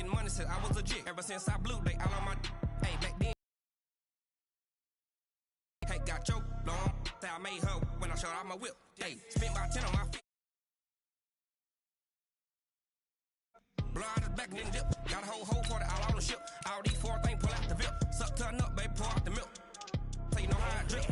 getting money since I was legit. Ever since I blew, they all on my hey, back then. Hey, got your long. Say I made her when I showed out my whip. Hey, spent about 10 on my feet. Blow out his back and then dip. Got a whole party all on the ship. All these four things pull out the VIP. Suck to a nut, baby, pour out the milk. So you know how I drip.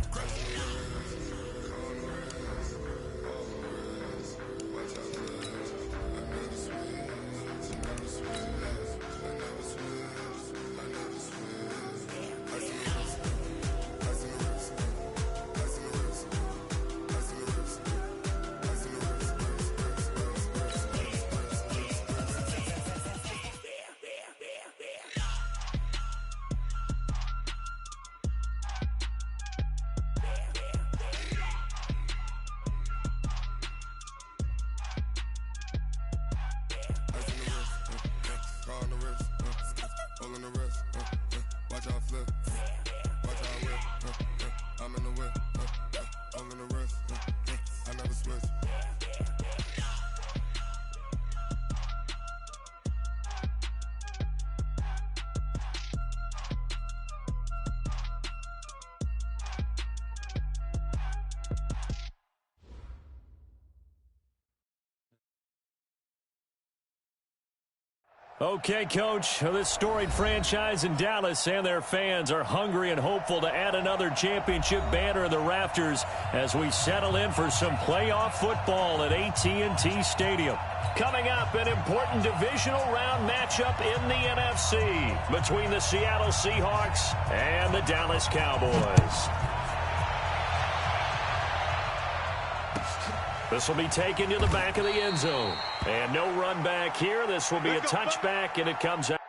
Okay, Coach, this storied franchise in Dallas and their fans are hungry and hopeful to add another championship banner in the rafters as we settle in for some playoff football at AT&T Stadium. Coming up, an important divisional round matchup in the NFC between the Seattle Seahawks and the Dallas Cowboys. This will be taken to the back of the end zone. And no run back here. This will be a touchback, and it comes out.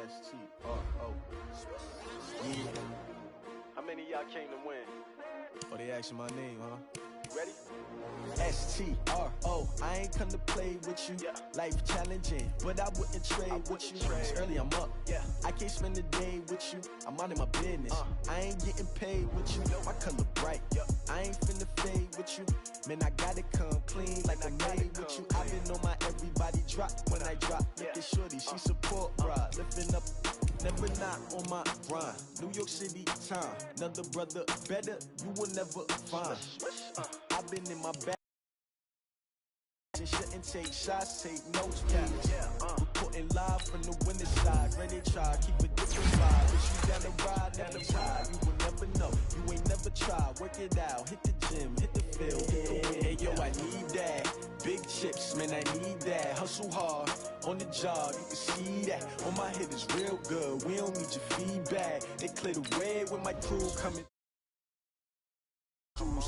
S-T-R-O. Yeah. How many of y'all came to win? Oh, they asking my name, huh? Ready? S-T-R-O. I ain't come to play with you. Yeah. Life challenging, but I wouldn't trade with you. It's early, I'm up. Yeah. I can't spend the day with you. I'm out of my business. I ain't getting paid with you. My color bright. Yeah. I ain't finna fade with you. Man, I gotta come clean like I made with you. I've been on my everybody drop when I drop. Look at shorty, she support ride. Lifting up, never not on my grind. New York City time. Another brother better, you will never find. I've been in my bag. Shouldn't take shots, take notes, please. Reporting live from the winning side. Ready to try, keep a different vibe. If you down the ride, never try. You will never know, you ain't never try. Work it out, hit the gym, hit the field, hit the win. Hey yo, I need that. Big chips, man, I need that. Hustle hard, on the job, you can see that. On my hit is real good, we don't need your feedback. They clear the way with my crew coming.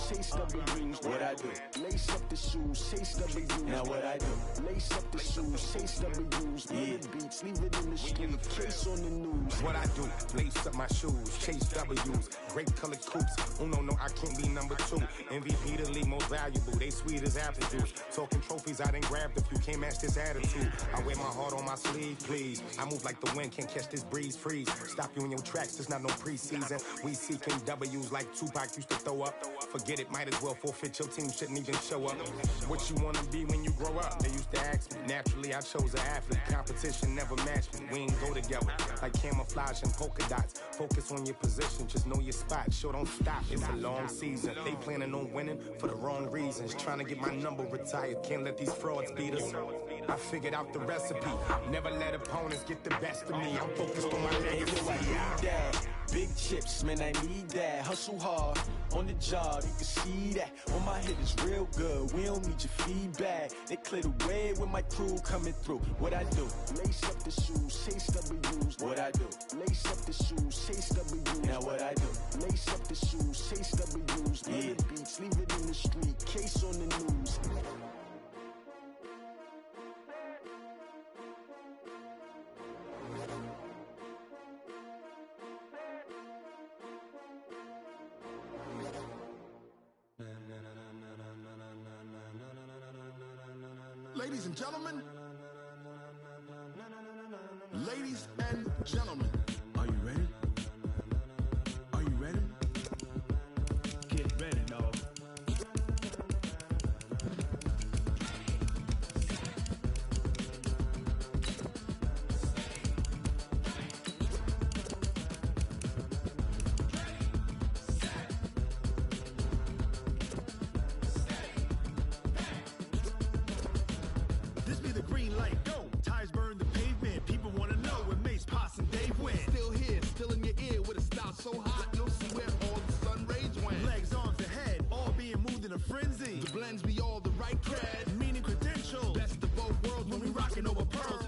Chase W's, what I do? Lace up the shoes, chase W's. Now what I do? Lace up the shoes, chase W's. Yeah, beats, leave it in the street, case on the news. What I do? Lace up my shoes, chase W's. Great colored coops. Oh no, I can't be number 2. MVP the league most valuable. They sweet as apple juice. Talking trophies, I done grabbed a few. Can't match this attitude. I wear my heart on my sleeve, please. I move like the wind, can't catch this breeze. Freeze. Stop you in your tracks. There's not no preseason. We seeking W's like Tupac used to throw up. Forget it, might as well forfeit. Your team shouldn't even show up. What you wanna be when you grow up? They used to ask me. Naturally, I chose an athlete. Competition never matched me. We ain't go together like camouflage and polka dots. Focus on your position, just know your spot. Sure, don't stop. It's a long season. They planning on winning for the wrong reasons. Trying to get my number retired. Can't let these frauds beat us. I figured out the recipe. Never let opponents get the best of me. I'm focused on my legacy. Big chips, man, I need that. Hustle hard, on the job, you can see that. On my hit is real good, we don't need your feedback. They clear the way with my crew coming through. What I do? Lace up the shoes, chase W's. What I do? Lace up the shoes, chase W's. Now what I do? Lace up the shoes, chase W's. Yeah, beats, leave it in the street, case on the news. Ladies and gentlemen, Ladies and gentlemen, are you ready? Are you ready? Get ready, dog. This be the green light, go. Tires burn the pavement. People want to know when Mace, Potts, and Dave win. Still here, still in your ear with a style so hot, you'll see where all the sun rays went. Legs, arms, ahead, all being moved in a frenzy. The blends be all the right cred, meaning credentials. Best of both worlds when we rockin' over pearls.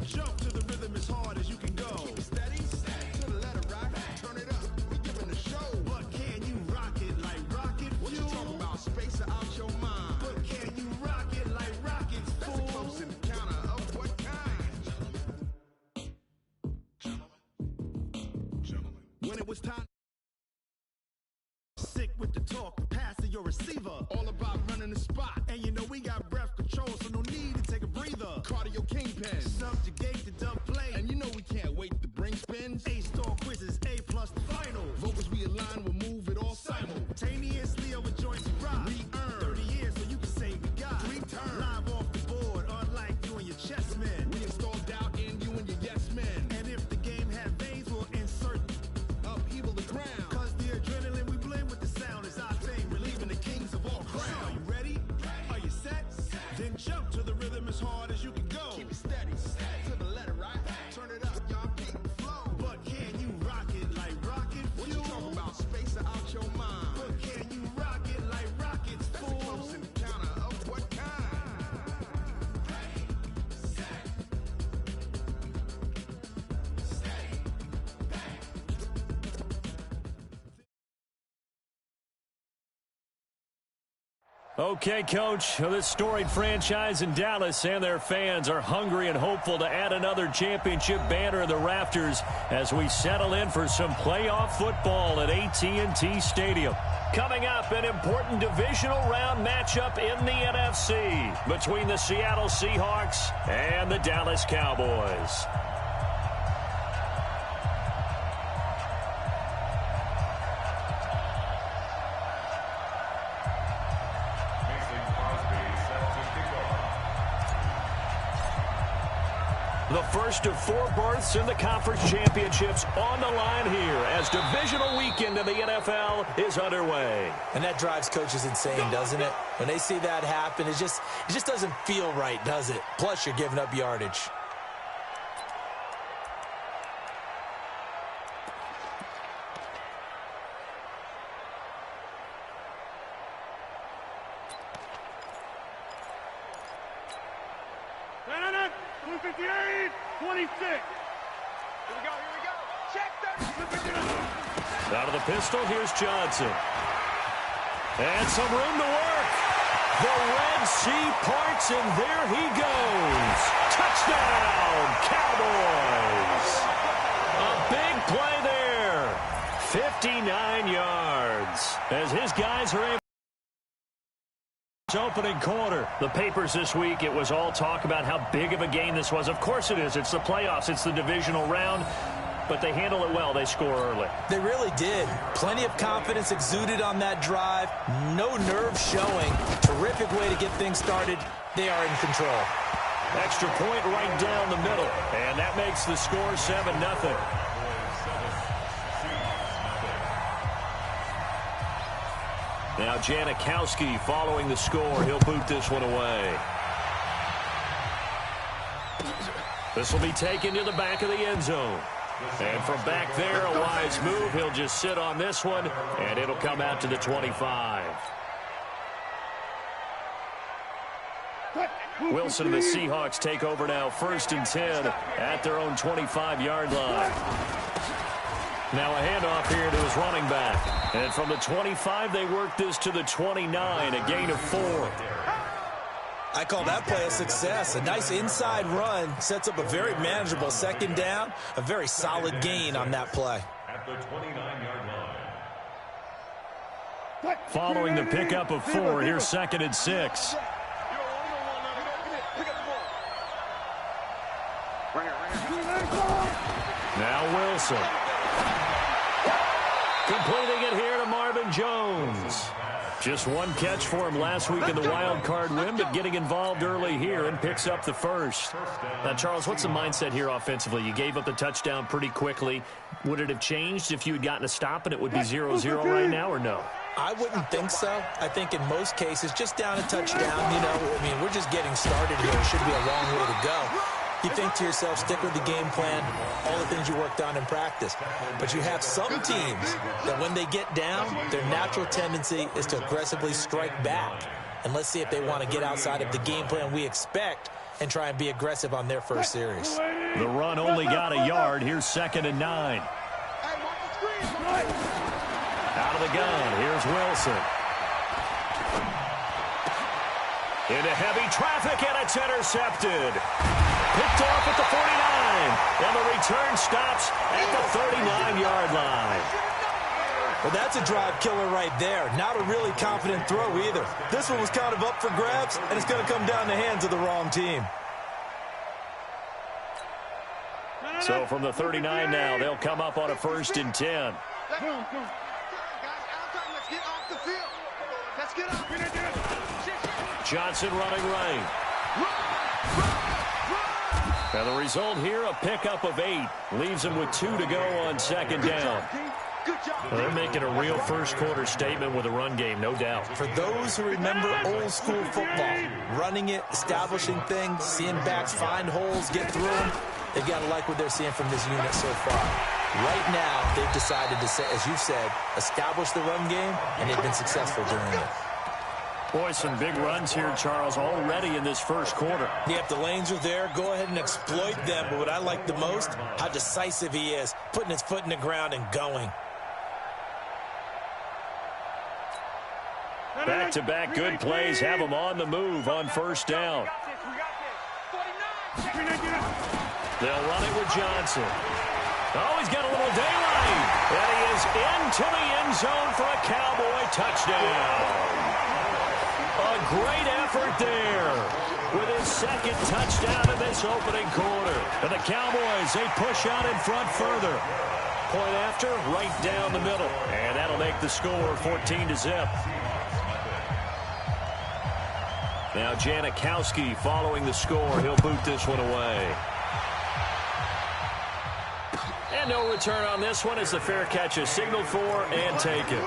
Jump to the rhythm as hard as you can go. Keep it steady, to the letter right. Turn it up, we giving the show. But can you rock it like rocket fuel? What you talking about? Space out your mind. But can you rock it like rockets, fool? That's a close encounter of what kind? Gentlemen. When it was time. Sick with the talk, pass to your receiver. All about running the spot. And you know we got breath control, so no need to take a breather. Cardio kingpin, subjugate the dumb play. And you know we can't wait to bring spins. A-star quizzes, A+ the final. Vocals we align, we'll move it all simultaneously over joints and rock. We earn 30 years so you can say we got 3 turns. Live off the board, unlike you and your chess men. We install doubt in you and your yes men. And if the game had veins, we'll insert upheaval the ground. Cause the adrenaline we blend with the sound is our thing, relieving the kings of all crowns. Are you ready? Are you set? Then jump to the rhythm as hard as you can go. Keep it steady, to the letter right. Turn it up, y'all beat the flow. But can you rock it like rocket fuel? What you talking about? Space out your mind. But can you rock it like rockets, fool? That's a close encounter of what kind? Okay, Coach, this storied franchise in Dallas and their fans are hungry and hopeful to add another championship banner in the rafters as we settle in for some playoff football at AT&T Stadium. Coming up, an important divisional round matchup in the NFC between the Seattle Seahawks and the Dallas Cowboys. The first of 4 berths in the conference championships on the line here as divisional weekend in the NFL is underway. And that drives coaches insane, doesn't it? When they see that happen, it just doesn't feel right, does it? Plus, you're giving up yardage. Out of the pistol, here's Johnson. And some room to work. The Red Sea parts, and there he goes. Touchdown, Cowboys. A big play there. 59 yards. As his guys are able. Opening quarter. The papers this week, it was all talk about how big of a game this was. Of course it is. It's the playoffs. It's the divisional round. But they handle it well. They score early. They really did. Plenty of confidence exuded on that drive. No nerve showing. Terrific way to get things started. They are in control. Extra point right down the middle. And that makes the score 7-0. Now Janikowski following the score. He'll boot this one away. This will be taken to the back of the end zone. And from back there, a wise move. He'll just sit on this one, and it'll come out to the 25. Wilson and the Seahawks take over now, 1st and 10 at their own 25-yard line. Now a handoff here to his running back. And from the 25, they work this to the 29, a gain of 4. I call that play a success. A nice inside run sets up a very manageable 2nd down. A very solid gain on that play. At the 29-yard line. Following the pickup of 4, here's 2nd and 6. Now Wilson. Completing it here to Marvin Jones. Just one catch for him last week in the wild card win, but getting involved early here and picks up the first. Now, Charles, what's the mindset here offensively? You gave up the touchdown pretty quickly. Would it have changed if you had gotten a stop and it would be 0-0 right now, or no? I wouldn't think so. I think in most cases, just down a touchdown, we're just getting started here. It should be a long way to go. You think to yourself, stick with the game plan, all the things you worked on in practice. But you have some teams that when they get down, their natural tendency is to aggressively strike back. And let's see if they want to get outside of the game plan we expect and try and be aggressive on their first series. The run only got a yard. Here's 2nd and 9. Out of the gun, here's Wilson. Into heavy traffic, and it's intercepted. Picked off at the 49, and the return stops at the 39-yard line. Well, that's a drive killer right there. Not a really confident throw either. This one was kind of up for grabs, and it's going to come down the hands of the wrong team. So from the 39 now, they'll come up on a 1st and 10. Johnson running right. And the result here, a pickup of 8. Leaves them with 2 to go on 2nd down. Well, they're making a real first-quarter statement with a run game, no doubt. For those who remember old-school football, running it, establishing things, seeing backs find holes, get through them, they've got to like what they're seeing from this unit so far. Right now, they've decided to, as you said, establish the run game, and they've been successful doing it. Boy, some big runs here, Charles, already in this first quarter. Yeah, if the lanes are there, go ahead and exploit them. But what I like the most, how decisive he is, putting his foot in the ground and going. Back-to-back good plays have him on the move on 1st down. They'll run it with Johnson. Oh, he's got a little daylight. And he is into the end zone for a Cowboy touchdown. A great effort there with his 2nd touchdown in this opening quarter. And the Cowboys, they push out in front further. Point after, right down the middle. And that'll make the score 14-0. Now Janikowski following the score. He'll boot this one away. And no return on this one as the fair catch is signaled for and taken.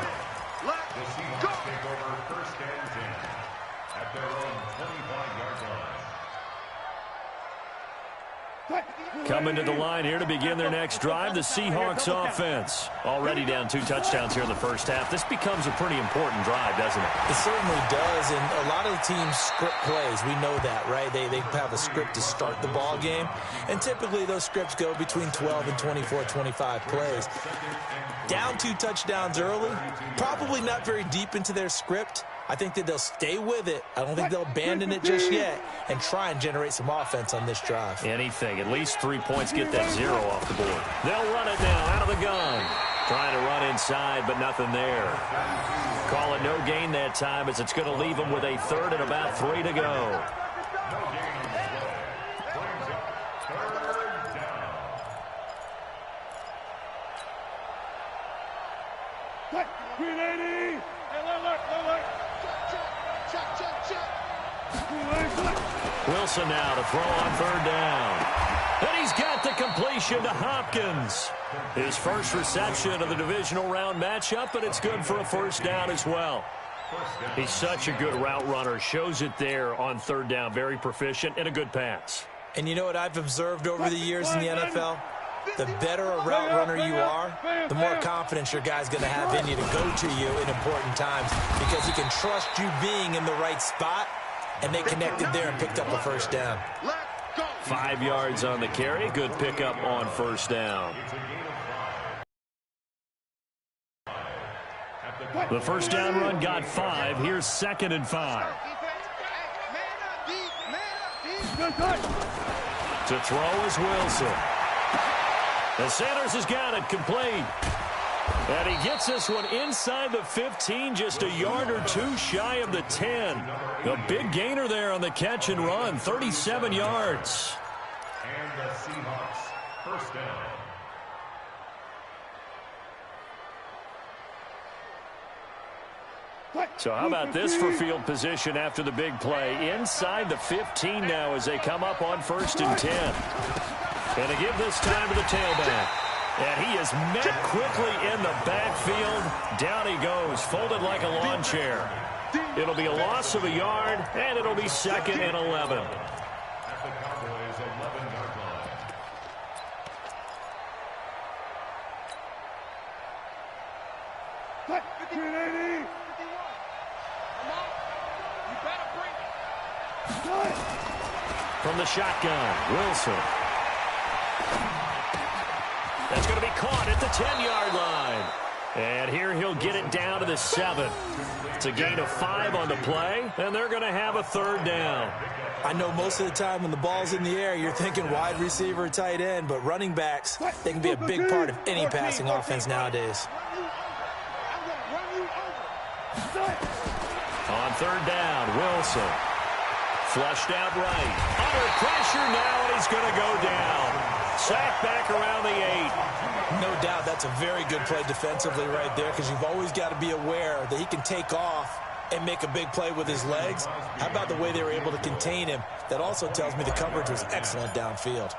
Coming to the line here to begin their next drive, the Seahawks offense. Already down 2 touchdowns here in the first half. This becomes a pretty important drive, doesn't it? It certainly does, and a lot of the teams script plays. We know that, right? They have a script to start the ball game, and typically those scripts go between 12 and 24, 25 plays. Down 2 touchdowns early, probably not very deep into their script. I think that they'll stay with it. I don't think they'll abandon it just yet and try and generate some offense on this drive. Anything. At least 3 points, get that 0 off the board. They'll run it now out of the gun. Trying to run inside, but nothing there. Call it no gain that time as it's going to leave them with a 3rd and about 3 to go. Wilson now to throw on 3rd down. And he's got the completion to Hopkins. His first reception of the divisional round matchup, but it's good for a 1st down as well. He's such a good route runner. Shows it there on 3rd down. Very proficient and a good pass. And you know what I've observed over the years in the NFL? The better a route runner you are, the more confidence your guy's going to have in you to go to you in important times because he can trust you being in the right spot. And they connected there and picked up a 1st down. 5 yards on the carry. Good pickup on 1st down. The 1st down run got 5. Here's 2nd and 5. To throw is Wilson. And Sanders has got it complete. And he gets this one inside the 15, just a yard or 2 shy of the 10. A big gainer there on the catch and run, 37 yards. And the Seahawks, 1st down. So how about this for field position after the big play? Inside the 15 now as they come up on 1st and 10. And to give this time to the tailback. And he is met quickly in the backfield. Down he goes, folded like a lawn chair. It'll be a loss of a yard, and it'll be 2nd and 11. From the shotgun, Wilson. That's going to be caught at the 10-yard line. And here he'll get it down to the 7. It's a gain of 5 on the play, and they're going to have a 3rd down. I know most of the time when the ball's in the air, you're thinking wide receiver, tight end, but running backs, they can be a big part of any passing offense nowadays. On 3rd down, Wilson. Flushed out right. Under pressure now, and he's going to go down. Sacked back around the 8. No doubt that's a very good play defensively right there because you've always got to be aware that he can take off and make a big play with his legs. How about the way they were able to contain him? That also tells me the coverage was excellent downfield.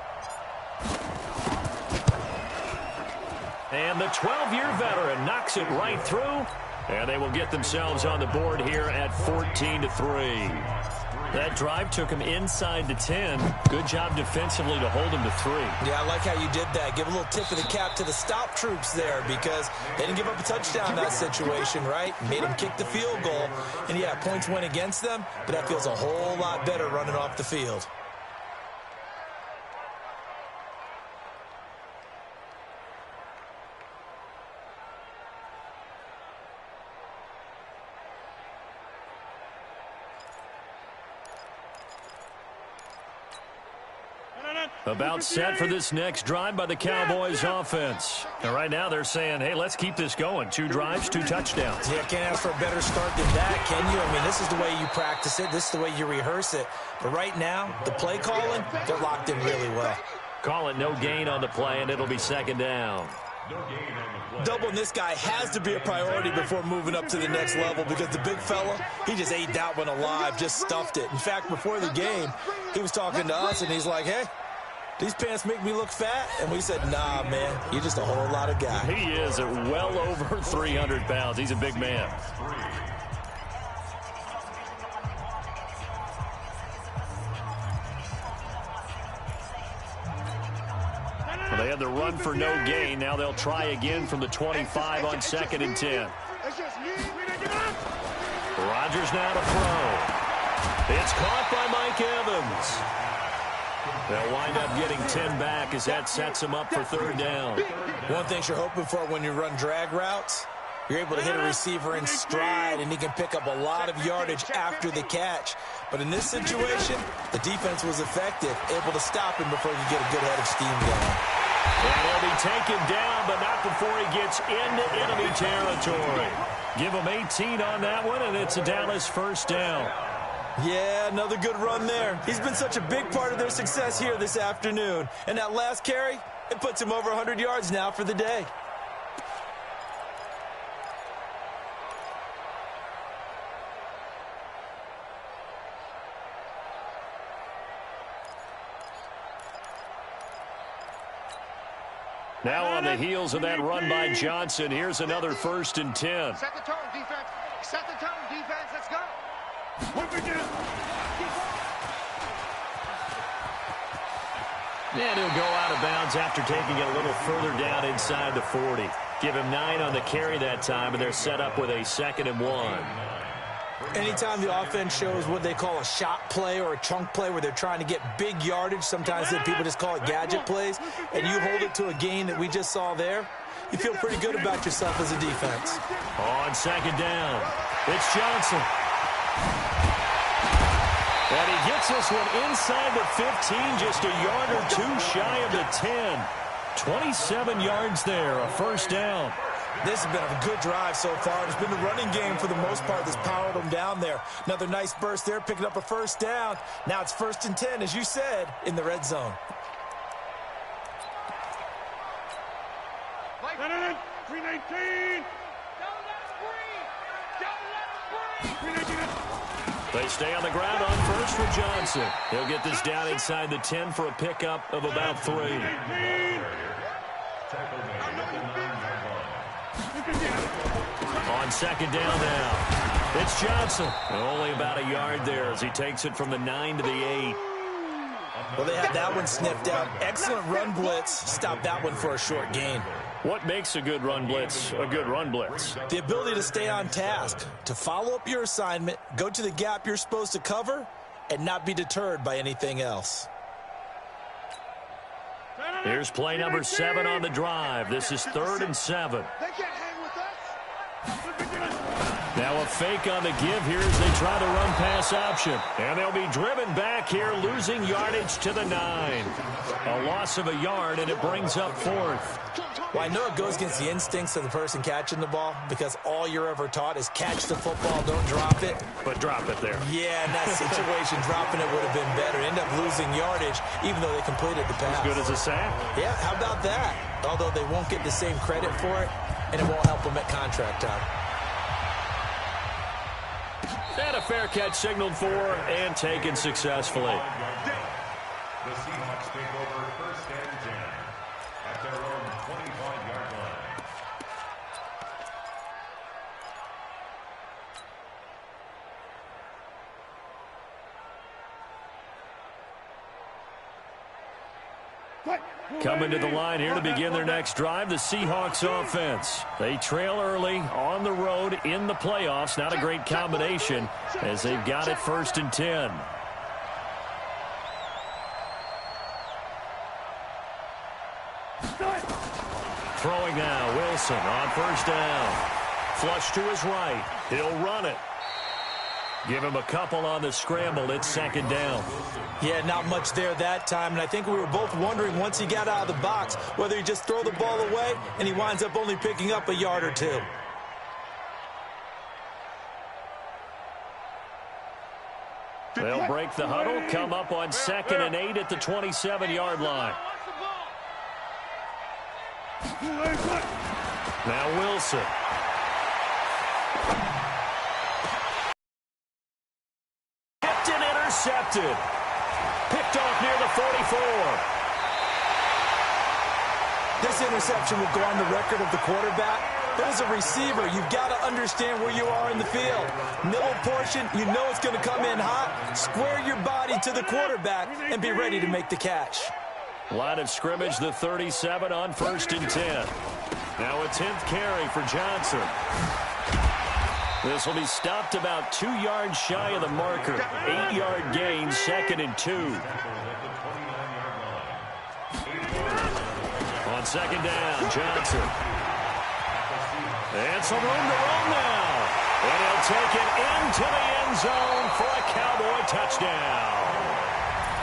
And the 12-year veteran knocks it right through, and they will get themselves on the board here at 14-3. That drive took him inside the 10. Good job defensively to hold him to 3. Yeah, I like how you did that. Give a little tip of the cap to the stop troops there because they didn't give up a touchdown in that situation, right? Made them kick the field goal. And, yeah, points went against them, but that feels a whole lot better running off the field. About set for this next drive by the Cowboys offense. And right now they're saying, hey, let's keep this going. 2 drives, 2 touchdowns. Yeah, can't ask for a better start than that, can you? I mean, this is the way you practice it. This is the way you rehearse it. But right now, the play calling, they're locked in really well. Call it no gain on the play, and it'll be 2nd down. Doubling this guy has to be a priority before moving up to the next level because the big fella, he just ate that one alive, just stuffed it. In fact, before the game, he was talking to us, and he's like, hey, these pants make me look fat? And we said, nah, man, you're just a whole lot of guy. He is at well over 300 pounds. He's a big man. Well, they had the run for no gain. Now they'll try again from the 25 on 2nd and 10. Rodgers now to throw. It's caught by Mike Evans. They'll wind up getting 10 back as that sets them up for 3rd down. One thing you're hoping for when you run drag routes, you're able to hit a receiver in stride, and he can pick up a lot of yardage after the catch. But in this situation, the defense was effective, able to stop him before he could get a good head of steam going. And he'll be taken down, but not before he gets into enemy territory. Give him 18 on that one, and it's a Dallas 1st down. Yeah, another good run there. He's been such a big part of their success here this afternoon. And that last carry, it puts him over 100 yards now for the day. Now on the heels of that run by Johnson, here's another 1st and 10. Set the tone, defense. Set the tone, defense. Let's go. And he'll go out of bounds after taking it a little further down inside the 40. Give him 9 on the carry that time, and they're set up with a 2nd and 1. Anytime the offense shows what they call a shot play or a chunk play where they're trying to get big yardage, sometimes people just call it gadget plays, and you hold it to a gain that we just saw there, you feel pretty good about yourself as a defense. On 2nd down, it's Johnson. And he gets this one inside the 15, just a yard or 2 shy of the 10. 27 yards there, a 1st down. This has been a good drive so far. It's been the running game for the most part that's powered them down there. Another nice burst there, picking up a 1st down. Now it's 1st and 10, as you said, in the red zone. 319. They stay on the ground on first for Johnson. He'll get this down inside the 10 for a pickup of about 3. On second down now, it's Johnson. Only about a yard there as he takes it from the 9 to the 8. Well, they had that one sniffed out. Excellent run blitz. Stop that one for a short gain. What makes a good run blitz a good run blitz? The ability to stay on task, to follow up your assignment, go to the gap you're supposed to cover, and not be deterred by anything else. Here's play number 7 on the drive. This is 3rd and 7. They can't hang with us. Now a fake on the give here as they try the run-pass option. And they'll be driven back here, losing yardage to the 9. A loss of a yard, and it brings up 4th. Well, I know it goes against the instincts of the person catching the ball because all you're ever taught is catch the football, don't drop it. But drop it there. Yeah, in that situation, dropping it would have been better. End up losing yardage, even though they completed the pass. As good as a sack. Yeah, how about that? Although they won't get the same credit for it, and it won't help them at contract time. And a fair catch signaled for and taken successfully. The Seahawks take over 1st and 10 at their own 25-yard line. Coming to the line here to begin their next drive, the Seahawks offense. They trail early on the road in the playoffs. Not a great combination as they've got it 1st and 10. Throwing now, Wilson on 1st down. Flush to his right. He'll run it. Give him a couple on the scramble. It's 2nd down. Yeah, not much there that time, and I think we were both wondering once he got out of the box whether he just throw the ball away and he winds up only picking up a yard or 2. They'll break the huddle, come up on 2nd and 8 at the 27-yard line. Now Wilson. Tipped and intercepted. Picked off near the 44. This interception will go on the record of the quarterback. But as a receiver, you've got to understand where you are in the field. Middle portion, you know it's going to come in hot. Square your body to the quarterback and be ready to make the catch. Line of scrimmage, the 37 on 1st and 10. Now a 10th carry for Johnson. This will be stopped about 2 yards shy of the marker. 8-yard gain, 2nd and 2. On 2nd down, Johnson. And some room to run now. And he'll take it into the end zone for a Cowboy touchdown.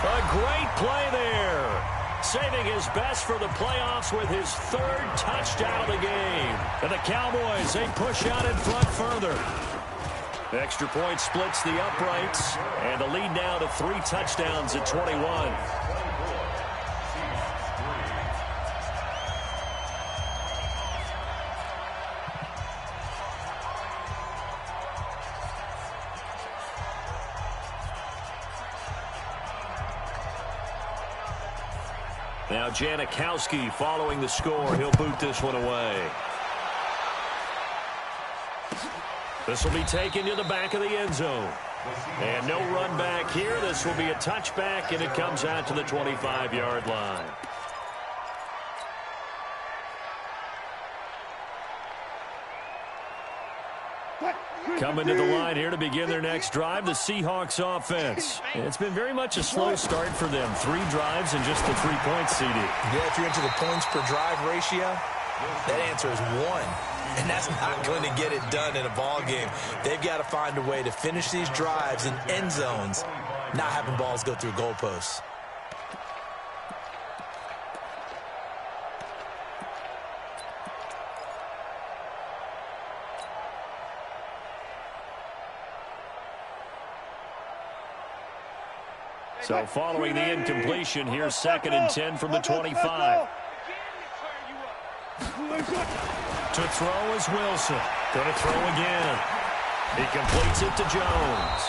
A great play there. Saving his best for the playoffs with his 3rd touchdown of the game. And the Cowboys, they push out in front further. The extra point splits the uprights. And the lead now to 3 touchdowns at 21. Now Janikowski following the score. He'll boot this one away. This will be taken to the back of the end zone. And no run back here. This will be a touchback, and it comes out to the 25-yard line. Coming to the line here to begin their next drive, the Seahawks offense. It's been very much a slow start for them. 3 drives and just the 3 points, CD. Yeah, if you're into the points per drive ratio, that answer is 1. And that's not going to get it done in a ball game. They've got to find a way to finish these drives in end zones, not having balls go through goalposts. So following the incompletion, here's 2nd and 10 from the 25. To throw is Wilson. Going to throw again. He completes it to Jones.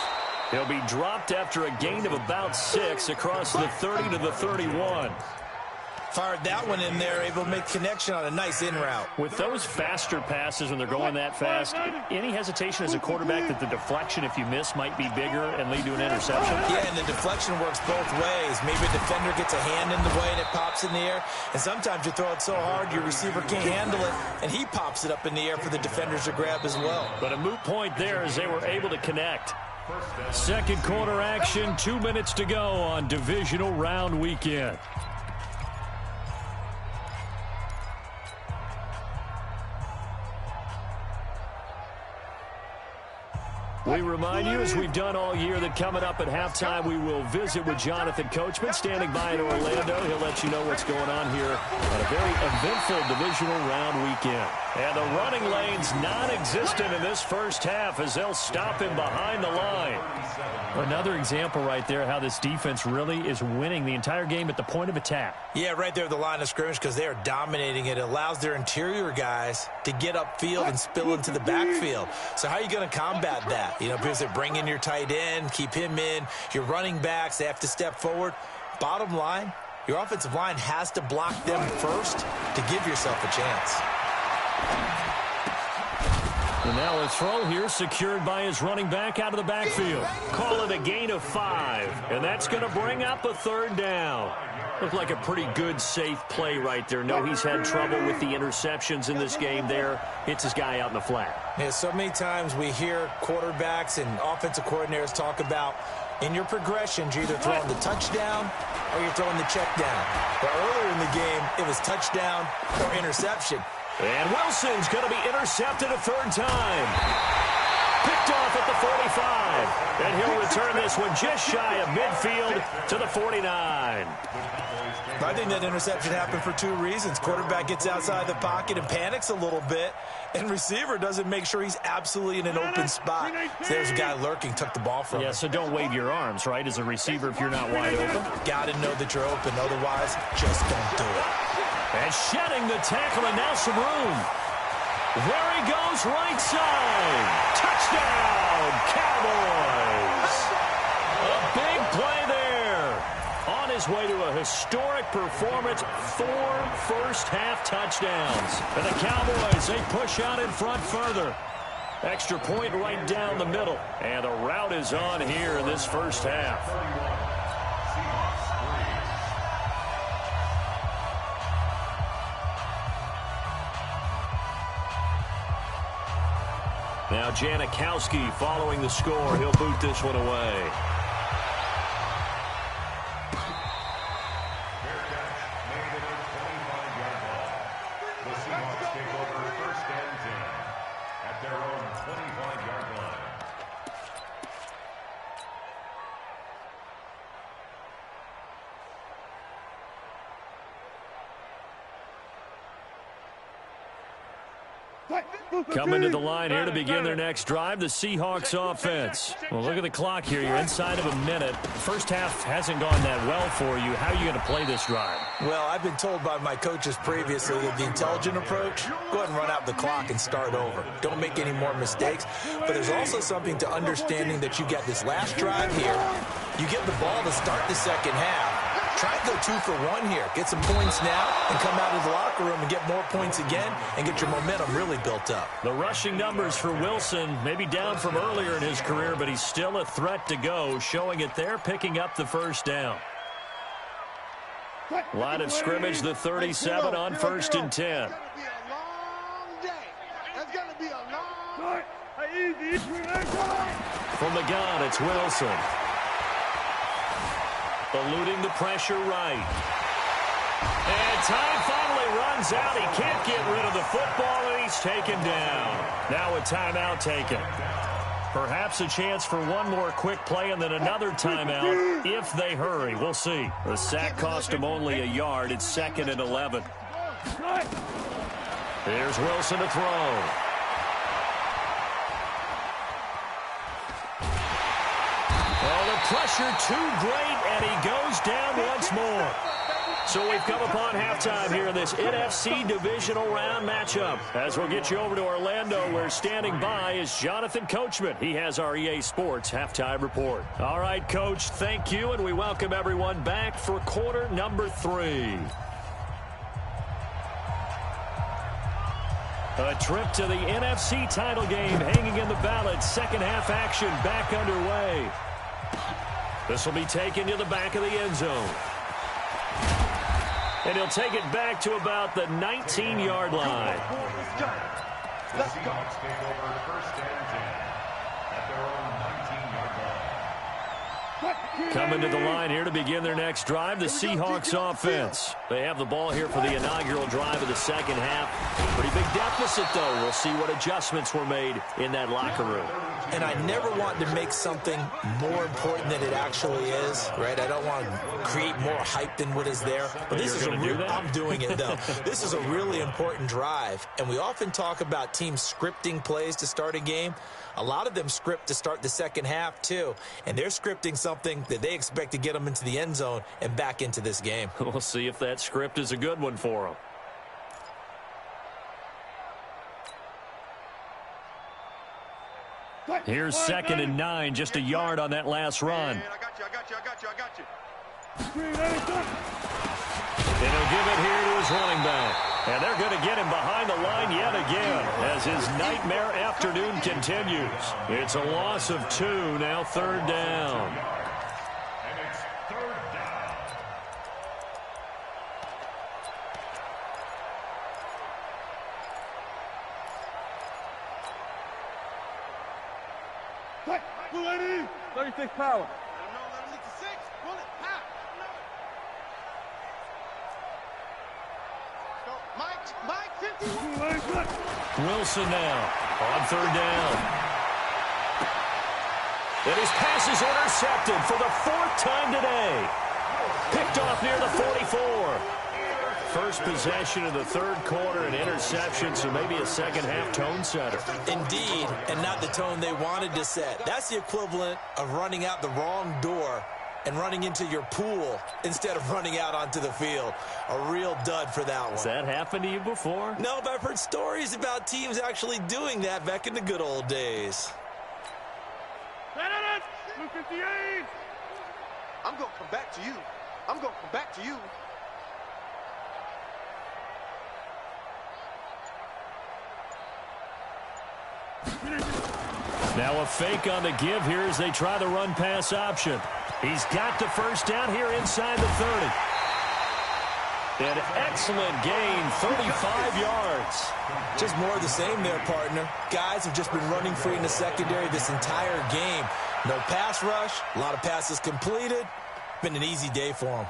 He'll be dropped after a gain of about 6 across the 30 to the 31. Fired that one in there, able to make connection on a nice in route. With those faster passes when they're going that fast, any hesitation as a quarterback that the deflection, if you miss, might be bigger and lead to an interception? Yeah, and the deflection works both ways. Maybe a defender gets a hand in the way and it pops in the air. And sometimes you throw it so hard your receiver can't handle it, and he pops it up in the air for the defenders to grab as well. But a moot point there as they were able to connect. Second quarter action, 2 minutes to go on divisional round weekend. We remind you, as we've done all year, that coming up at halftime, we will visit with Jonathan Coachman, standing by in Orlando. He'll let you know what's going on here on a very eventful divisional round weekend. And the running lane's non-existent in this first half as they'll stop him behind the line. Another example right there how this defense really is winning the entire game at the point of attack. Yeah, right there at the line of scrimmage because they are dominating it. It allows their interior guys to get upfield and spill into the backfield. So how are you going to combat that? You know, because they bring in your tight end, keep him in. Your running backs, they have to step forward. Bottom line, your offensive line has to block them first to give yourself a chance. And now a throw here secured by his running back out of the backfield. Call it a gain of 5. And that's going to bring up a third down. Looked like a pretty good, safe play right there. No, he's had trouble with the interceptions in this game there. Hits his guy out in the flat. Yeah, so many times we hear quarterbacks and offensive coordinators talk about in your progressions, you're either throwing the touchdown or you're throwing the check down. But earlier in the game, it was touchdown or interception. And Wilson's going to be intercepted a third time. Picked off at the 45. And he'll return this one just shy of midfield to the 49. I think that interception happened for 2 reasons. Quarterback gets outside the pocket and panics a little bit. And receiver doesn't make sure he's absolutely in an open spot. So there's a guy lurking, took the ball from him. Yeah, so don't wave your arms, right, as a receiver if you're not wide open. Got to know that you're open. Otherwise, just don't do it. And shedding the tackle, and now some room. There he goes, right side. Touchdown, Cowboys. A big play there. On his way to a historic performance, 4 first-half touchdowns. And the Cowboys, they push out in front further. Extra point right down the middle. And the route is on here in this first half. Now Janikowski following the score. He'll boot this one away. Fair catch made at the 25-yard line. The Seahawks take over first and 10 at their own 25-yard line. Coming to the line here to begin their next drive, the Seahawks offense. Well, look at the clock here. You're inside of a minute. First half hasn't gone that well for you. How are you going to play this drive? Well, I've been told by my coaches previously that the intelligent approach, go ahead and run out the clock and start over. Don't make any more mistakes. But there's also something to understanding that you got this last drive here. You get the ball to start the second half. Try to go 2 for 1 here. Get some points now and come out of the locker room and get more points again and get your momentum really built up. The rushing numbers for Wilson maybe down from earlier in his career, but he's still a threat to go, showing it there, picking up the first down. Line of scrimmage, the 37 on first and 10. It's going to be a long day. From the gun, it's Wilson. Eluding the pressure right. And time finally runs out. He can't get rid of the football, and he's taken down. Now a timeout taken. Perhaps a chance for one more quick play and then another timeout if they hurry. We'll see. The sack cost him only a yard. It's 2nd and 11. Here's Wilson to throw. Pressure too great, and he goes down once more. So we've come upon halftime here in this NFC divisional round matchup. As we'll get you over to Orlando, where standing by is Jonathan Coachman. He has our EA Sports halftime report. All right, Coach, thank you, and we welcome everyone back for quarter number 3. A trip to the NFC title game hanging in the balance. Second half action back underway. This will be taken to the back of the end zone. And he'll take it back to about the 19-yard line. The Seahawks take over first and 10 at their own 19-yard line. Coming to the line here to begin their next drive, the Seahawks offense. They have the ball here for the inaugural drive of the second half. Pretty big deficit, though. We'll see what adjustments were made in that locker room. And I never want to make something more important than it actually is, right? I don't want to create more hype than what is there. But this is I'm doing it, though. This is a really important drive. And we often talk about teams scripting plays to start a game. A lot of them script to start the second half, too. And they're scripting something that they expect to get them into the end zone and back into this game. We'll see if that script is a good one for them. Here's 2nd and 9, just a yard on that last run. I got you. And he'll give it here to his running back. And they're going to get him behind the line yet again as his nightmare afternoon continues. It's a loss of 2, now 3rd down. And it's 3rd down. Blue 80. 36 power. Let him lead to 6. Pull it. Half. Mike, 51. Wilson now on 3rd down. And his pass is intercepted for the 4th time today. Picked off near the 44. First possession of the 3rd quarter, an interception, so maybe a second half tone setter. Indeed, and not the tone they wanted to set. That's the equivalent of running out the wrong door and running into your pool instead of running out onto the field. A real dud for that one. Has that happened to you before? No, but I've heard stories about teams actually doing that back in the good old days. Blue 58. I'm going to come back to you. Now a fake on the give here as they try the run-pass option. He's got the first down here inside the 30. An excellent gain, 35 yards. Just more of the same there, partner. Guys have just been running free in the secondary this entire game. No pass rush, a lot of passes completed. Been an easy day for them.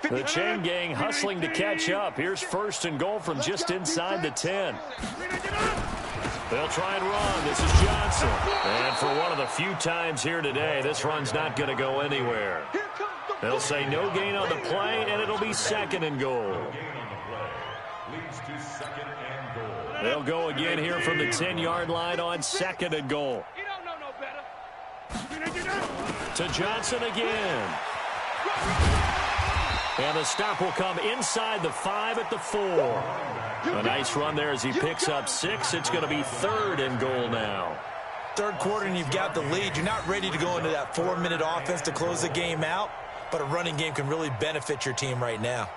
The chain gang hustling to catch up. Here's 1st and goal from just inside the 10. They'll try and run. This is Johnson. And for one of the few times here today, this run's not going to go anywhere. They'll say no gain on the play, and it'll be 2nd and goal. They'll go again here from the 10-yard line on 2nd and goal. To Johnson again. And the stop will come inside the 5 at the 4. A nice run there as he picks up 6. It's going to be 3rd and goal now. 3rd quarter and you've got the lead. You're not ready to go into that 4-minute offense to close the game out, but a running game can really benefit your team right now.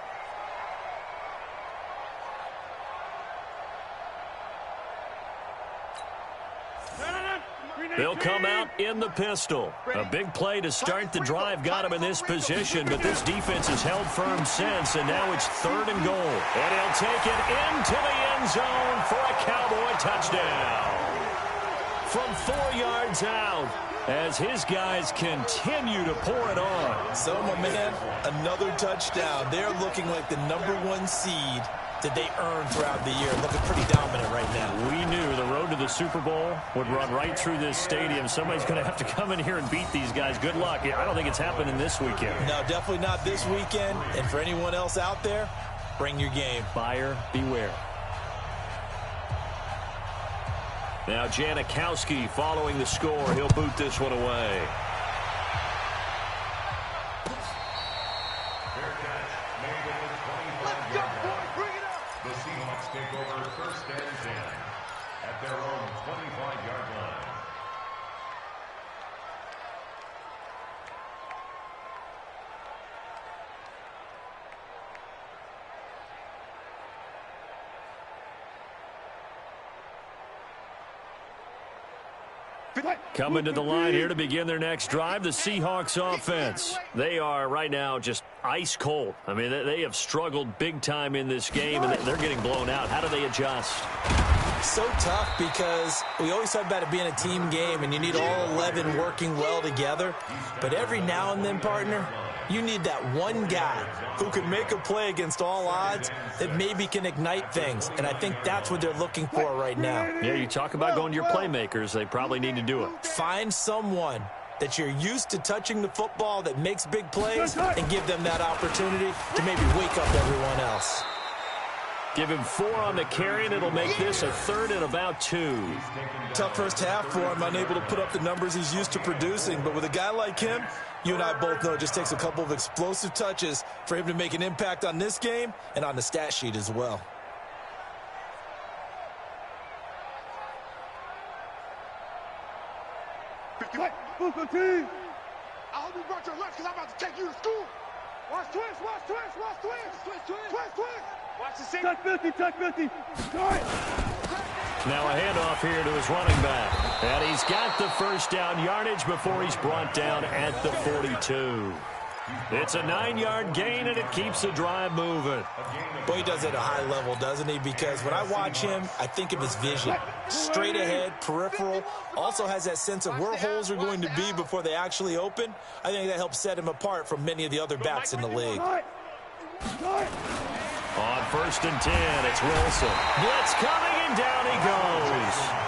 They'll come out in the pistol. A big play to start the drive got him in this position, but this defense has held firm since, and now it's 3rd and goal. And he'll take it into the end zone for a Cowboy touchdown. From 4 yards out, as his guys continue to pour it on. So, my man, another touchdown. They're looking like the #1 seed that they earned throughout the year. Looking pretty dominant right now. We knew the road to the Super Bowl would run right through this stadium. Somebody's going to have to come in here and beat these guys. Good luck. I don't think it's happening this weekend. No, definitely not this weekend. And for anyone else out there, bring your game. Buyer beware. Now Janikowski following the score. He'll boot this one away. Fair catch made at the 25-yard line. The Seahawks take over 1st and 10 at their own 25-yard line. Coming to the line here to begin their next drive, the Seahawks offense. They are right now just ice cold. I mean, they have struggled big time in this game, and they're getting blown out. How do they adjust? So tough because we always talk about it being a team game, and you need all 11 working well together. But every now and then, partner, you need that one guy who can make a play against all odds that maybe can ignite things. And I think that's what they're looking for right now. Yeah, you talk about going to your playmakers. They probably need to do it. Find someone that you're used to touching the football that makes big plays and give them that opportunity to maybe wake up everyone else. Give him 4 on the carry, and it'll make this a 3rd and about 2. Tough first half for him, unable to put up the numbers he's used to producing. But with a guy like him, you and I both know it just takes a couple of explosive touches for him to make an impact on this game and on the stat sheet as well. Team. I hope you brought your lunch because I'm about to take you to school. Watch twist, watch twist, watch twist. Twist. Watch the same. Tuck 50, tuck 50. Now a handoff here to his running back. And he's got the first down yardage before he's brought down at the 42. It's a 9-yard gain, and it keeps the drive moving. Boy, he does it at a high level, doesn't he? Because when I watch him, I think of his vision. Straight ahead, peripheral. Also has that sense of where holes are going to be before they actually open. I think that helps set him apart from many of the other backs in the league. On 1st and 10, it's Wilson. Blitz coming, and down he goes.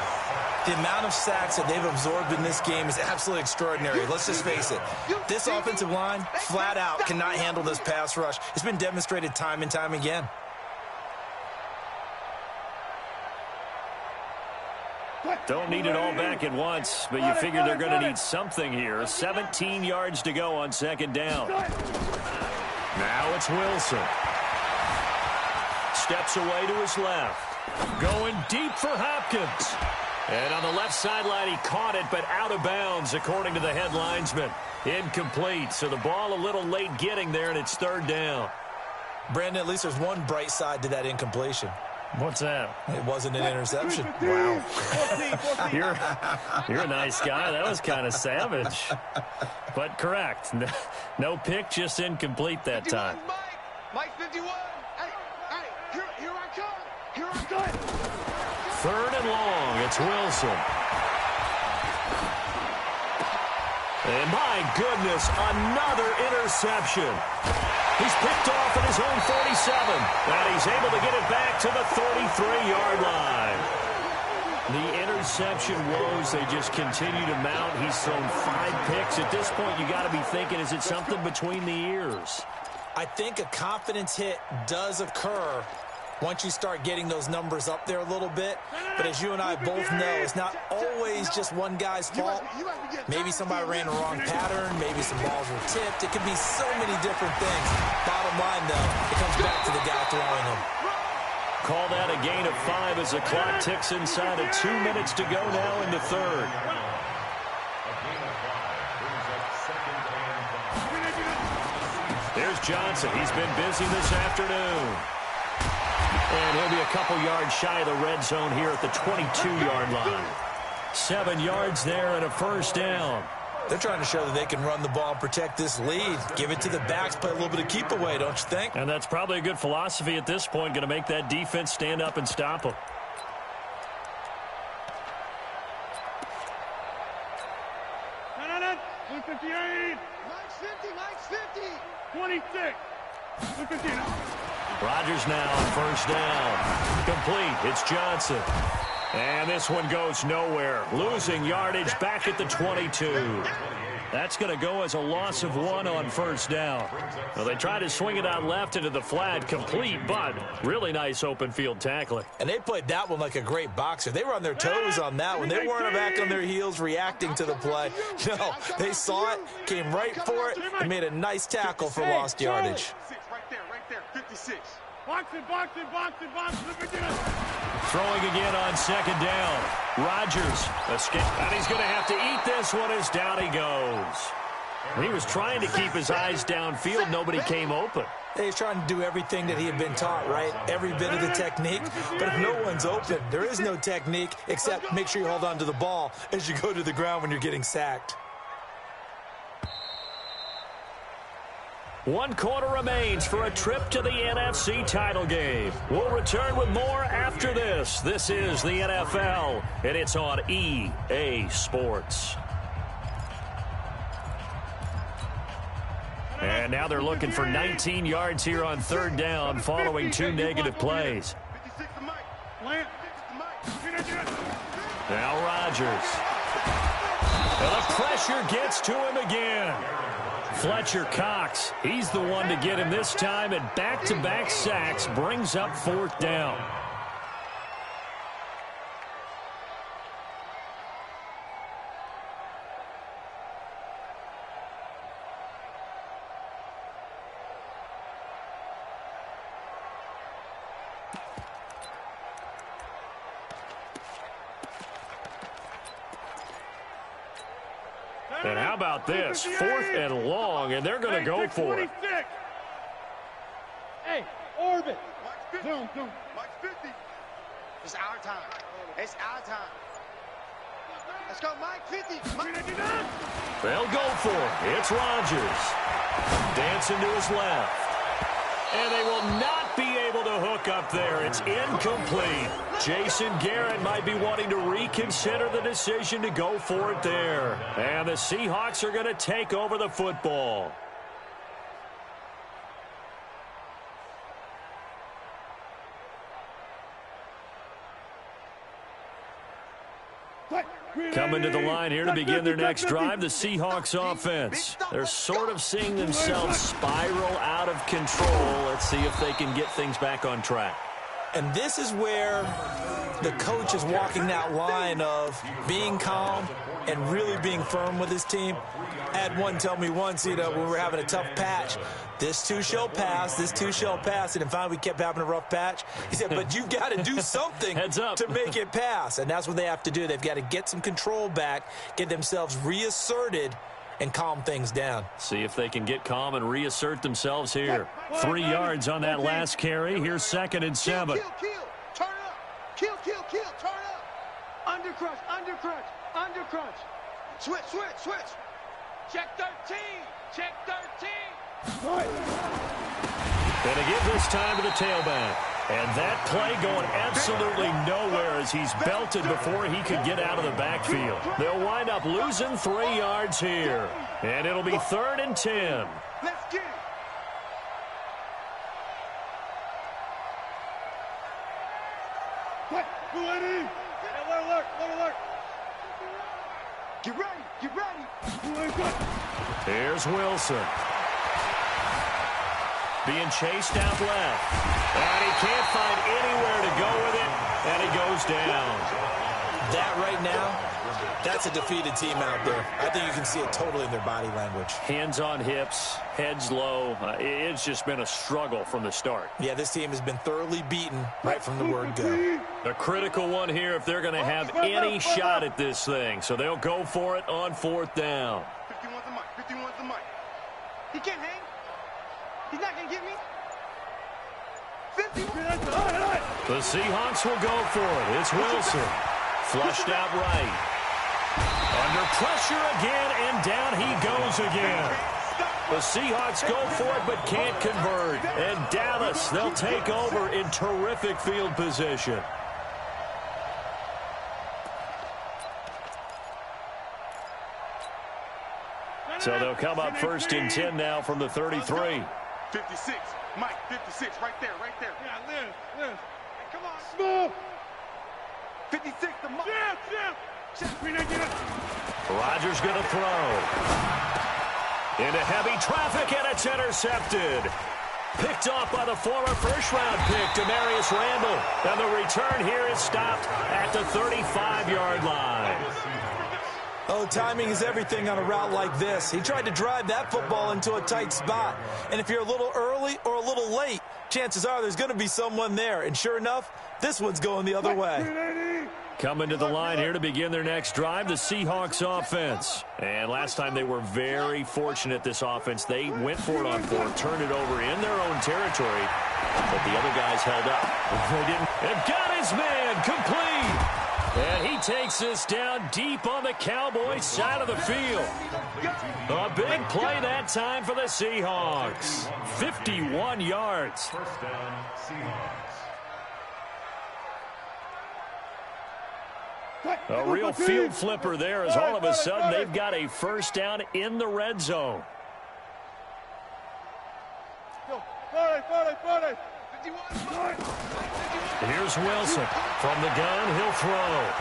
The amount of sacks that they've absorbed in this game is absolutely extraordinary. Let's just face it. This offensive line, flat out, cannot handle this pass rush. It's been demonstrated time and time again. Don't need it all back at once, but you figure they're going to need something here. 17 yards to go on 2nd down. Now it's Wilson. Steps away to his left. Going deep for Hopkins. And on the left sideline, he caught it, but out of bounds, according to the head linesman. Incomplete, so the ball a little late getting there, and it's 3rd down. Brandon, at least there's one bright side to that incompletion. What's that? It wasn't an interception. Wow. You're a nice guy. That was kind of savage. But correct. No pick, just incomplete that time. Mike 51. Hey, here I come. 3rd and long. It's Wilson. And my goodness, another interception. He's picked off at his own 47. And he's able to get it back to the 33-yard line. The interception woes, they just continue to mount. He's thrown 5 picks. At this point, you got to be thinking, is it something between the ears? I think a confidence hit does occur once you start getting those numbers up there a little bit. But as you and I both know, it's not always just one guy's fault. Maybe somebody ran the wrong pattern. Maybe some balls were tipped. It could be so many different things. Bottom line, though, it comes back to the guy throwing them. Call that a gain of 5 as the clock ticks inside of 2 minutes to go now in the 3rd. There's Johnson. He's been busy this afternoon. And he'll be a couple yards shy of the red zone here at the 22-yard line. 7 yards there and a 1st down. They're trying to show that they can run the ball and protect this lead. Give it to the backs, play a little bit of keep away, don't you think? And that's probably a good philosophy at this point, going to make that defense stand up and stop them. No. 158. Mike's 50. 26. 158. Rodgers now on first down. Complete. It's Johnson. And this one goes nowhere. Losing yardage back at the 22. That's going to go as a loss of 1 on first down. Well, they tried to swing it out left into the flat, complete, but really nice open field tackling. And they played that one like a great boxer. They were on their toes on that one. They weren't back on their heels reacting to the play. No, they saw it, came right for it, and made a nice tackle for lost yardage. Right there, 56. Boxing. Throwing again on second down. Rodgers escapes, and he's going to have to eat this one as down he goes. He was trying to keep his eyes downfield. Nobody came open. He's trying to do everything that he had been taught, right? Every bit of the technique. But if no one's open, there is no technique except make sure you hold on to the ball as you go to the ground when you're getting sacked. 1 quarter remains for a trip to the NFC title game. We'll return with more after this. This is the NFL, and it's on EA Sports. And now they're looking for 19 yards here on third down following 2 negative plays. Now Rodgers. And the pressure gets to him again. Fletcher Cox, he's the one to get him this time, and back-to-back sacks brings up fourth down. And how about this? 4th and long, and they're going to go for it. Hey, orbit. Zoom. Mike 50. It's our time. It's our time. Let's go, Mike 50. They'll go for it. It's Rodgers. Dancing to his left. And they will not be able to hook up there. It's incomplete. Jason Garrett might be wanting to reconsider the decision to go for it there. And the Seahawks are going to take over the football. Coming to the line here to begin their next drive, the Seahawks offense. They're sort of seeing themselves spiral out of control. Let's see if they can get things back on track. And this is where the coach is walking that line of being calm and really being firm with his team. I had one tell me once, when we were having a tough patch, this too shall pass, this too shall pass. And finally we kept having a rough patch. He said, but you've got to do something to make it pass. And that's what they have to do. They've got to get some control back, get themselves reasserted, and calm things down. See if they can get calm and reassert themselves here. 3 yards on that last carry. Here's 2nd and 7. Kill. Turn up. Kill. Turn up. Undercrunch. Switch. Check 13. And to give this time to the tailback. And that play going absolutely nowhere as he's belted before he could get out of the backfield. They'll wind up losing 3 yards here. And it'll be 3rd and 10. Let's get it. What? Alert. Get ready. Here's Wilson. Being chased out left. And he can't find anywhere to go with it. And he goes down. That right now, that's a defeated team out there. I think you can see it totally in their body language. Hands on hips, heads low. It's just been a struggle from the start. Yeah, this team has been thoroughly beaten right from the word go. A critical one here if they're going to have any shot at this thing. So they'll go for it on 4th down. 51's the mic. He can't hang. He's not going to get me. 50. The Seahawks will go for it. It's Wilson. Flushed out right. Under pressure again, and down he goes again. The Seahawks go for it but can't convert. And Dallas, they'll take over in terrific field position. So they'll come up 1st and 10 now from the 33. 56. Mike, 56. Right there, right there. Yeah, Liz. Hey, come on. Small. 56 to Mike. Rodgers going to throw. Into heavy traffic, and it's intercepted. Picked off by the former first-round pick, Demarius Randall. And the return here is stopped at the 35-yard line. Oh, timing is everything on a route like this. He tried to drive that football into a tight spot. And if you're a little early or a little late, chances are there's going to be someone there. And sure enough, this one's going the other way. Coming to the line here to begin their next drive, the Seahawks offense. And last time they were very fortunate, this offense. They went for it on fourth, turned it over in their own territory, but the other guys held up. They didn't. They've got his man complete. And he takes this down deep on the Cowboys side of the field. A big play that time for the Seahawks. 51 yards. First down, Seahawks. A real field flipper there as all of a sudden they've got a first down in the red zone. Here's Wilson. From the gun, he'll throw.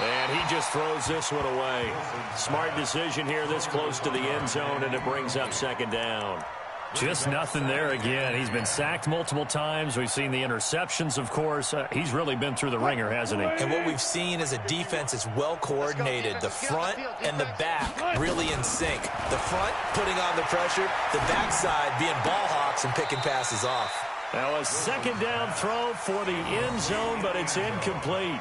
And he just throws this one away. Smart decision here this close to the end zone, and it brings up second down. Just nothing there again. He's been sacked multiple times. We've seen the interceptions, of course. He's really been through the ringer, hasn't he? And what we've seen is a defense that's well coordinated. The front and the back really in sync. The front putting on the pressure, the backside being ball hawks and picking passes off. Now a second down throw for the end zone, but it's incomplete.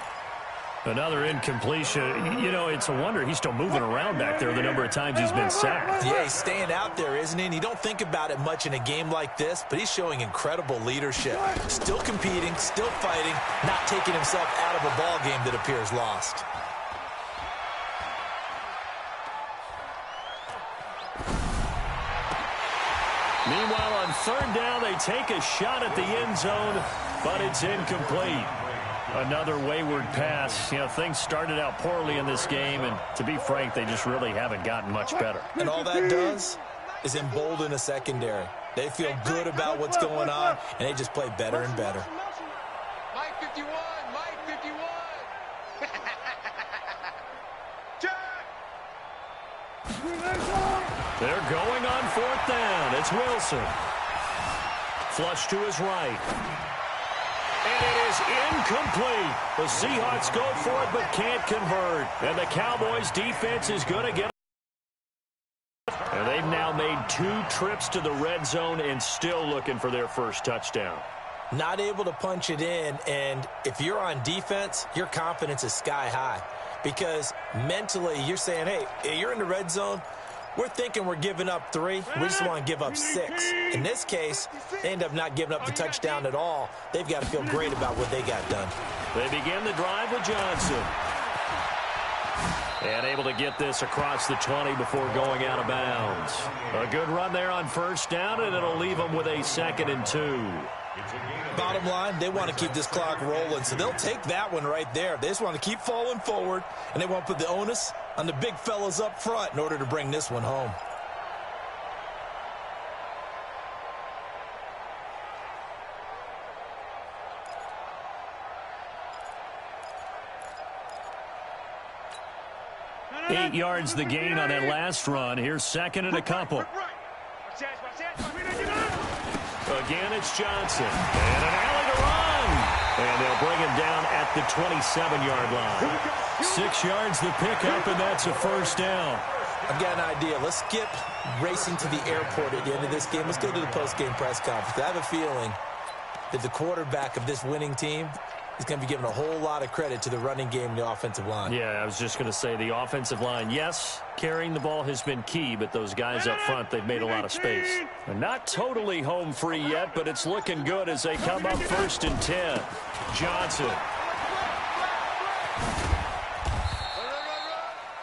Another incompletion. You know, it's a wonder he's still moving around back there the number of times he's been sacked. Yeah, he's staying out there, isn't he? And you don't think about it much in a game like this, but he's showing incredible leadership. Still competing, still fighting, not taking himself out of a ball game that appears lost. Meanwhile, on third down, they take a shot at the end zone, but it's incomplete. Another wayward pass. You know, things started out poorly in this game, and to be frank, they just really haven't gotten much better. And all that does is embolden a secondary. They feel good about what's going on, and they just play better and better. Mike 51, Mike 51. They're going on fourth down. It's Wilson. Flush to his right. And it is incomplete. The Seahawks go for it but can't convert. And the Cowboys defense is going to get it. And they've now made 2 trips to the red zone and still looking for their first touchdown. Not able to punch it in, and if you're on defense, your confidence is sky high. Because mentally, you're saying, hey, you're in the red zone. We're thinking we're giving up 3. We just want to give up 6. In this case, they end up not giving up the touchdown at all. They've got to feel great about what they got done. They begin the drive with Johnson. And able to get this across the 20 before going out of bounds. A good run there on first down, and it'll leave them with a 2nd and 2. Bottom line, they want to keep this clock rolling, so they'll take that one right there. They just want to keep falling forward, and they want to put the onus on the big fellas up front in order to bring this one home. Eight yards the gain on that last run. Here's 2nd and a couple. Again, it's Johnson. And an alley to run. And they'll bring him down at the 27-yard line. 6 yards the pickup, and that's a first down. I've got an idea. Let's skip racing to the airport at the end of this game. Let's go to the post-game press conference. I have a feeling that the quarterback of this winning team is going to be given a whole lot of credit to the running game and the offensive line. Yeah, I was just going to say the offensive line, yes, carrying the ball has been key, but those guys up front, they've made a lot of space. They're not totally home free yet, but it's looking good as they come up 1st and 10. Johnson.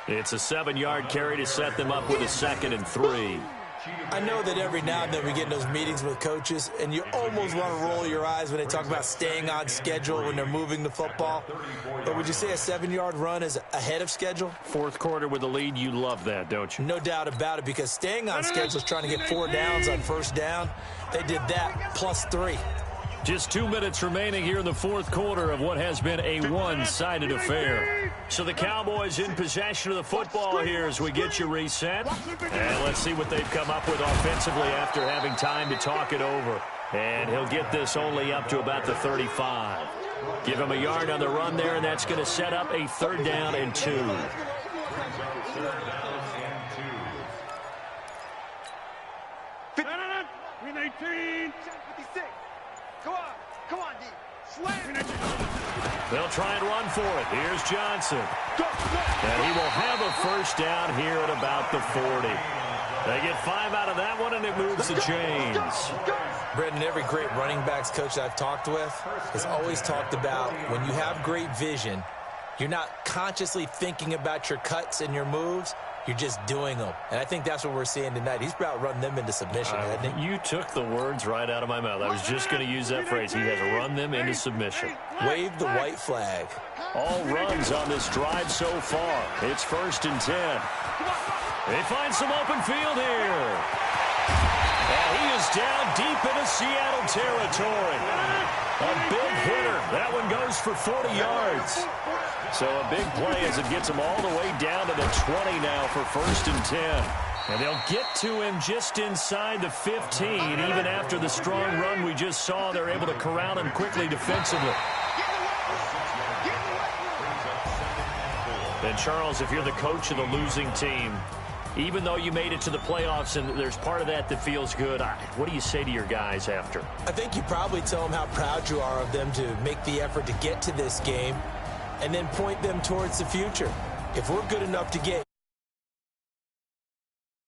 It's a 7-yard carry to set them up with a 2nd and 3. I know that every now and then we get in those meetings with coaches, and you almost want to roll your eyes when they talk about staying on schedule when they're moving the football. But would you say a 7-yard run is ahead of schedule? Fourth quarter with the lead, you love that, don't you? No doubt about it, because staying on schedule is trying to get 4 downs on first down. They did that plus 3. Just 2 minutes remaining here in the fourth quarter of what has been a one-sided affair. So the Cowboys in possession of the football here as we get you reset. And let's see what they've come up with offensively after having time to talk it over. And he'll get this only up to about the 35. Give him a yard on the run there, and that's going to set up a 3rd down and 2. Win 18. 56. Come on, D. Slam. They'll try and run for it. Here's Johnson. And he will have a first down here at about the 40. They get 5 out of that one, and it moves the chains. Brendan, every great running backs coach I've talked with has always talked about when you have great vision, you're not consciously thinking about your cuts and your moves. You're just doing them. And I think that's what we're seeing tonight. He's about running them into submission, hasn't he? You took the words right out of my mouth. I was just going to use that phrase. He has run them into submission. Wave the white flag. All runs on this drive so far. It's 1st and 10. They find some open field here. And he is down deep into Seattle territory. A big hitter. That one goes for 40 yards. So a big play as it gets him all the way down to the 20 now for 1st and 10. And they'll get to him just inside the 15. Even after the strong run we just saw, they're able to corral him quickly defensively. And Charles, if you're the coach of the losing team, even though you made it to the playoffs and there's part of that feels good, what do you say to your guys after? I think you probably tell them how proud you are of them to make the effort to get to this game and then point them towards the future. If we're good enough to get